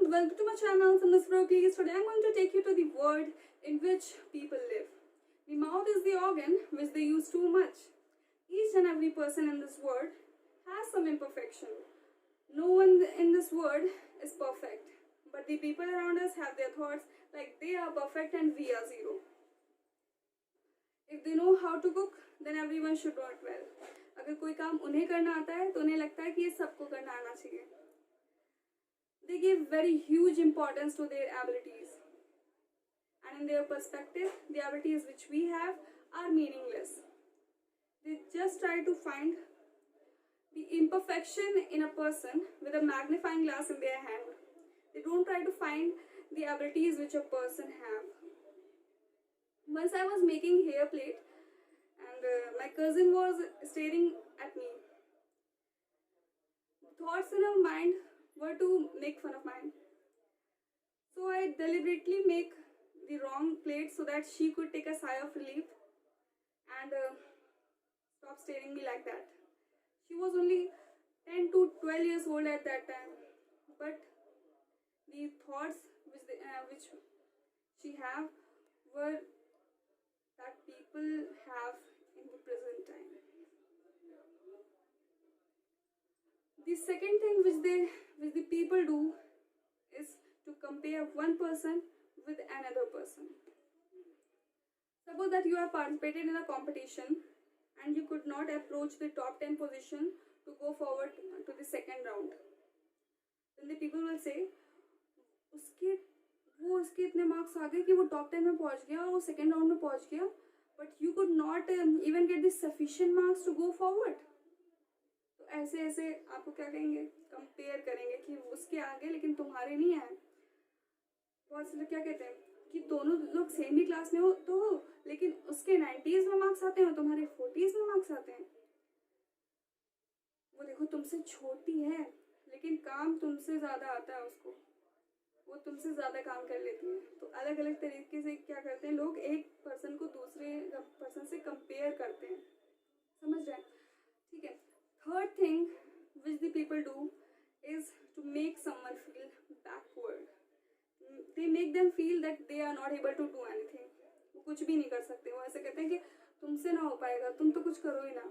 welcome to my channel. I'm Miss Brokey. Today I'm going to take you to the world in which people live. The mouth is the organ which they use too much. Each and every person in this world has some imperfection. No one in this world is perfect, but the people around us have their thoughts like they are perfect and we are zero. If they know how to cook, then everyone should do it well. अगर कोई काम उन्हें करना आता है तो उन्हें लगता है कि ये सबको करना आना चाहिए. They give very huge importance to their abilities, and in their perspective, the abilities which we have are meaningless. They just try to find the imperfection in a person with a magnifying glass in their hand. They don't try to find the abilities which a person have. Once I was making hair plait, and my cousin was staring at me. Thoughts in her mind were to make fun of mine. So I deliberately make the wrong plate so that she could take a sigh of relief and stop staring me like that. She was only 10 to 12 years old at that time, but the thoughts which she have were that people have in the present time. The second thing which the people do is to compare one person with another person. Suppose that you have participated in a competition and you could not approach the top 10 position to go forward to the second round. Then the people will say, उसके इतने marks आ गए कि वो top 10 में पहुंच गया और वो सेकेंड राउंड में पहुंच गया, but you could not even get the sufficient marks to go forward. तो ऐसे ऐसे आपको क्या कहेंगे, कंपेयर करेंगे कि उसके आगे लेकिन तुम्हारे नहीं आए. बहुत से लोग क्या कहते हैं कि दोनों लोग सेम ही क्लास में हो तो हो, लेकिन उसके 90s में मार्क्स आते हैं और तुम्हारे 40s में मार्क्स आते हैं. वो देखो तुमसे छोटी है लेकिन काम तुमसे ज़्यादा आता है उसको, वो तुमसे ज़्यादा काम कर लेती है. तो अलग अलग तरीके से क्या करते हैं लोग, एक पर्सन को दूसरे पर्सन से कंपेयर करते हैं. समझ रहे हैं? ठीक है. Third thing which the people do is to make someone feel backward. They make them feel that they are not able to do anything. वो कुछ भी नहीं कर सकते. वो ऐसे कहते हैं कि तुमसे ना हो पाएगा, तुम तो कुछ करो ही ना,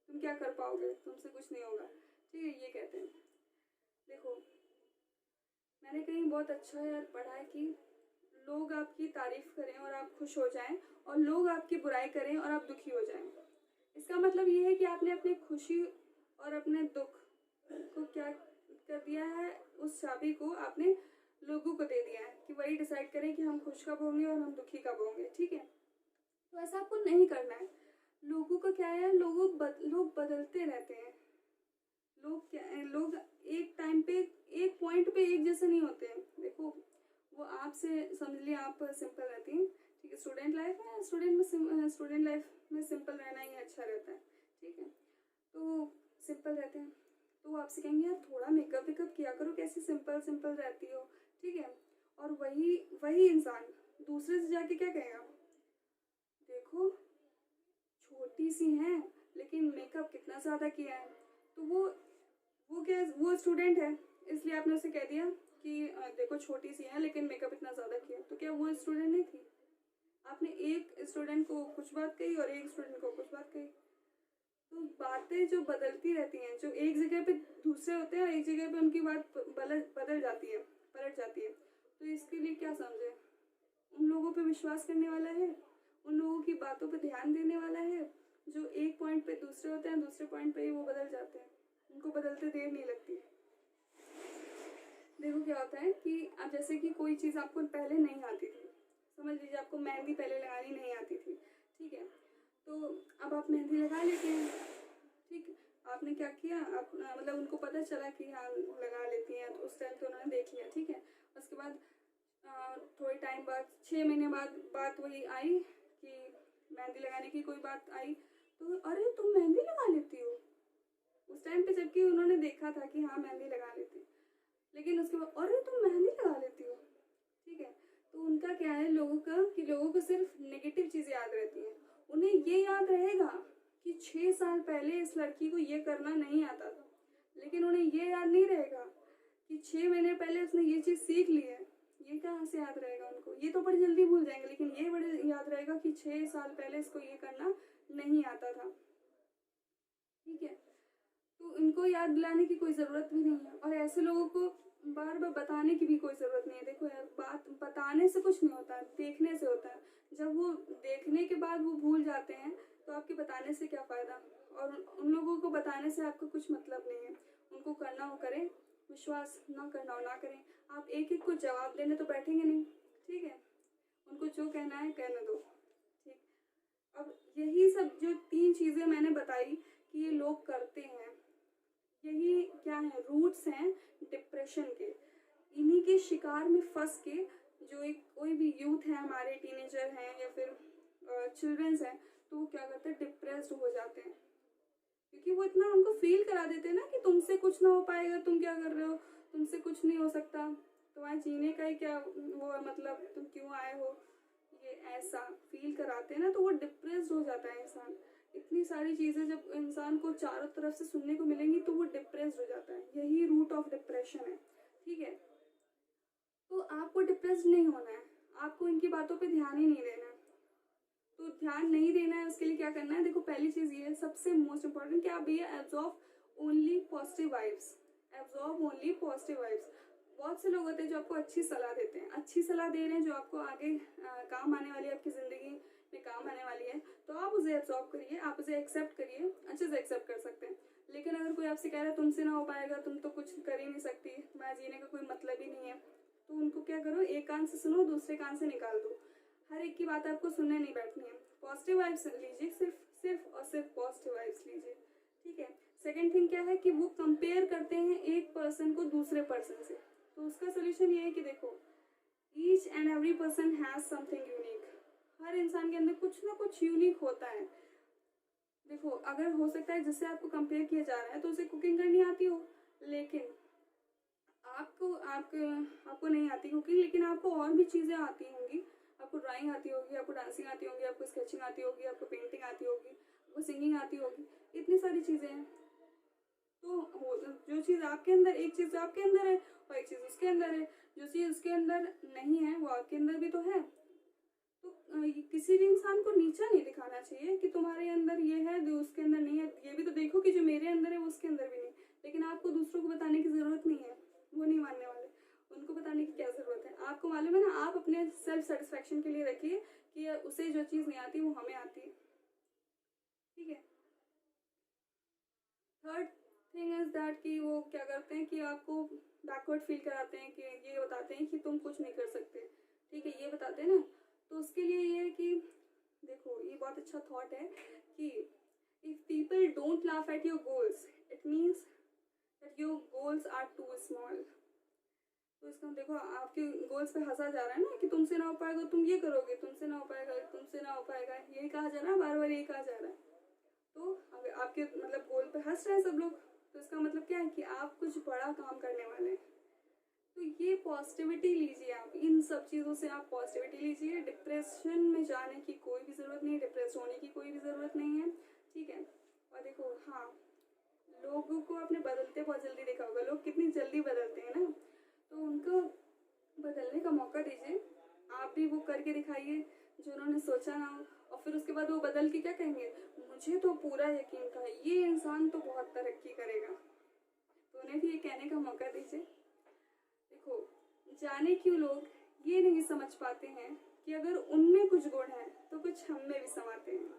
तुम क्या कर पाओगे, तुमसे कुछ नहीं होगा. ठीक है, ये कहते हैं. देखो, मैंने कहीं बहुत अच्छा यार पढ़ा है कि लोग आपकी तारीफ करें और आप खुश हो जाएं, और लोग आपकी बुराई करें और आप दुखी हो जाएं. इसका मतलब ये है कि आपने अपनी खुशी और अपने दुख को क्या कर दिया है, उस चाबी को आपने लोगों को दे दिया है कि वही डिसाइड करें कि हम खुश कब होंगे और हम दुखी कब होंगे. ठीक है, तो ऐसा आपको नहीं करना है. लोगों का क्या है, लोग बदलते रहते हैं. लोग एक टाइम पे एक पॉइंट पे एक जैसे नहीं होते हैं. देखो, वो आपसे समझ लिया आप सिंपल रहती हैं. ठीक है, स्टूडेंट लाइफ है, स्टूडेंट लाइफ में सिंपल रहना ही अच्छा रहता है. ठीक है, तो सिंपल रहते हैं तो वो आपसे कहेंगे यार थोड़ा मेकअप वेकअप किया करो, कैसी सिंपल रहती हो. ठीक है, और वही इंसान दूसरे से जाके क्या कहेगा, देखो छोटी सी हैं लेकिन मेकअप कितना ज़्यादा किया है. तो वो स्टूडेंट है इसलिए आपने उसे कह दिया कि देखो छोटी सी है लेकिन मेकअप इतना ज़्यादा किया. तो क्या वो स्टूडेंट नहीं थी? आपने एक स्टूडेंट को कुछ बात कही और एक स्टूडेंट को कुछ बात कही. तो बातें जो बदलती रहती हैं, जो एक जगह पे दूसरे होते हैं और एक जगह पे उनकी बात बदल जाती है, पलट जाती है. तो इसके लिए क्या समझे, उन लोगों पे विश्वास करने वाला है, उन लोगों की बातों पे ध्यान देने वाला है जो एक पॉइंट पे दूसरे होते हैं, दूसरे पॉइंट पे ही वो बदल जाते हैं. उनको बदलते देर नहीं लगती. देखो क्या होता है कि अब जैसे कि कोई चीज़ आपको पहले नहीं आती थी, समझ लीजिए आपको मेहंदी पहले लगानी नहीं आती थी. ठीक है, तो अब आप मेहंदी लगा लेते हैं. ठीक, आपने क्या किया, आप मतलब उनको पता चला कि हाँ लगा लेती हैं, तो उस टाइम तो उन्होंने देख लिया. ठीक है, उसके बाद थोड़े टाइम बाद 6 महीने बाद बात वही आई कि मेहंदी लगाने की कोई बात आई, तो अरे तुम मेहंदी लगा लेती हो. उस टाइम पे जबकि उन्होंने देखा था कि हाँ मेहंदी लगा लेती, लेकिन उसके बाद अरे तुम मेहंदी लगा लेती हो. ठीक है, तो उनका क्या है लोगों का कि लोगों को सिर्फ नेगेटिव चीज़ें याद रहती हैं. उन्हें ये याद रहेगा कि 6 साल पहले इस लड़की को ये करना नहीं आता था, लेकिन उन्हें ये याद नहीं रहेगा कि 6 महीने पहले उसने ये चीज़ चीज़ सीख ली है, ये कहाँ से याद रहेगा उनको? ये तो बड़ी जल्दी भूल जाएंगे, लेकिन ये बड़े याद रहेगा कि 6 साल पहले इसको ये करना नहीं आता था। ठीक है, तो इनको याद दिलाने की कोई ज़रूरत भी नहीं है, और ऐसे लोगों को बार बार बताने की भी कोई ज़रूरत नहीं है। देखो यार, बात बताने से कुछ नहीं होता है, देखने से होता है। जब वो देखने के बाद वो भूल जाते हैं तो आपके बताने से क्या फ़ायदा? और उन लोगों को बताने से आपको कुछ मतलब नहीं है। उनको करना हो करें, विश्वास ना करना हो ना करें। आप एक एक को जवाब देने तो बैठेंगे नहीं, ठीक है? उनको जो कहना है कहने दो, ठीक। अब यही सब जो 3 चीज़ें मैंने बताई कि ये लोग करते हैं, यही क्या है, रूट्स हैं डिप्रेशन के। इन्हीं के शिकार में फंस के जो एक कोई भी यूथ है, हमारे टीनेजर हैं या फिर चिल्ड्रंस हैं, तो वो क्या करते हैं, डिप्रेस्ड हो जाते हैं। क्योंकि वो इतना हमको फील करा देते हैं ना कि तुमसे कुछ ना हो पाएगा, तुम क्या कर रहे हो, तुमसे कुछ नहीं हो सकता, तुम्हारे जीने का ही क्या वो है, मतलब तुम क्यों आए हो, ये ऐसा फील कराते हैं ना, तो वो डिप्रेस्ड हो जाता है इंसान। इतनी सारी चीज़ें जब इंसान को चारों तरफ से सुनने को मिलेंगी तो वो डिप्रेस्ड हो जाता है। यही रूट ऑफ डिप्रेशन है, ठीक है? तो आपको डिप्रेस्ड नहीं होना है, आपको इनकी बातों पे ध्यान ही नहीं देना है। तो ध्यान नहीं देना है, उसके लिए क्या करना है? देखो, पहली चीज़ ये है, सबसे मोस्ट इम्पॉर्टेंट, कि आप भैया absorb only positive vibes, absorb only positive vibes. बहुत से लोग होते हैं जो आपको अच्छी सलाह देते हैं, अच्छी सलाह दे रहे हैं जो आपको आगे काम आने वाली है, आपकी ज़िंदगी में काम आने वाली है, तो आप उसे एब्जॉर्ब करिए, आप उसे एक्सेप्ट करिए, अच्छे से एक्सेप्ट कर सकते हैं। लेकिन अगर कोई आपसे कह रहा है तुमसे ना हो पाएगा, तुम तो कुछ कर ही नहीं सकती, तुम्हारा जीने का कोई मतलब ही नहीं है, तो उनको क्या करो, एक कान से सुनो, दूसरे कान से निकाल दो। हर एक की बात आपको सुनने नहीं बैठनी है। पॉजिटिव वाइब्स लीजिए, सिर्फ और सिर्फ पॉजिटिव वाइब्स लीजिए, ठीक है? सेकंड थिंग क्या है कि वो कंपेयर करते हैं एक पर्सन को दूसरे पर्सन से। तो उसका सोल्यूशन ये है कि देखो, each and every person has something unique. हर इंसान के अंदर कुछ ना कुछ यूनिक होता है। देखो, अगर हो सकता है जिससे आपको कंपेयर किया जा रहा है तो उसे कुकिंग करनी आती हो, लेकिन आपको नहीं आती कुकिंग, लेकिन आपको और भी चीज़ें आती होंगी। आपको ड्राइंग आती होगी, आपको डांसिंग आती होगी, आपको स्केचिंग आती होगी, आपको पेंटिंग आती होगी, आपको सिंगिंग आती होगी, इतनी सारी चीज़ें हैं। तो जो चीज़ आपके अंदर, एक चीज़ आपके अंदर है और एक चीज़ उसके अंदर है, जो चीज़ उसके अंदर नहीं है वो आपके अंदर भी तो है। तो किसी भी इंसान को नीचा नहीं दिखाना चाहिए कि तुम्हारे अंदर ये है जो उसके अंदर नहीं है। ये भी तो देखो कि जो मेरे अंदर है वो उसके अंदर भी नहीं। लेकिन आपको दूसरों को बताने की ज़रूरत नहीं है, वो नहीं मानने वाले, उनको बताने की क्या ज़रूरत है? आपको मालूम है ना, आप अपने सेल्फ सेटिस्फेक्शन के लिए रखिए कि उसे जो चीज़ नहीं आती वो हमें आती है, ठीक है? थर्ड थिंग इज दैट कि वो क्या करते हैं कि आपको बैकवर्ड फील कराते हैं, कि ये बताते हैं कि तुम कुछ नहीं कर सकते, ठीक है? ये बताते हैं ना, तो उसके लिए ये है कि देखो, ये बहुत अच्छा थॉट है कि if people don't laugh at your goals, it means that your goals are too small. तो इसका देखो, आपके गोल्स पे हंसा जा रहा है ना कि तुमसे ना हो पाएगा, तुम ये करोगे, तुमसे ना हो पाएगा, तुमसे ना हो पाएगा, यही कहा जा रहा है, बार बार यही कहा जा रहा है। तो अगर आपके मतलब गोल पे हंस रहे हैं सब लोग, तो इसका मतलब क्या है कि आप कुछ बड़ा काम करने वाले हैं। तो ये पॉजिटिविटी लीजिए, आप इन सब चीज़ों से आप पॉजिटिविटी लीजिए। डिप्रेशन में जाने की कोई भी ज़रूरत नहीं है, डिप्रेस होने की कोई भी ज़रूरत नहीं है, ठीक है? और देखो, हाँ, लोगों को आपने बदलते बहुत जल्दी देखा होगा, लोग कितनी जल्दी बदलते हैं ना, तो उनको बदलने का मौका दीजिए। आप भी वो करके दिखाइए जो उन्होंने सोचा ना हो, और फिर उसके बाद वो बदल के क्या कहेंगे, मुझे तो पूरा यकीन था ये इंसान तो बहुत तरक्की करेगा। तो उन्हें भी ये कहने का मौका दीजिए। देखो, जाने क्यों लोग ये नहीं समझ पाते हैं कि अगर उनमें कुछ गुण है तो कुछ हम में भी समाते हैं।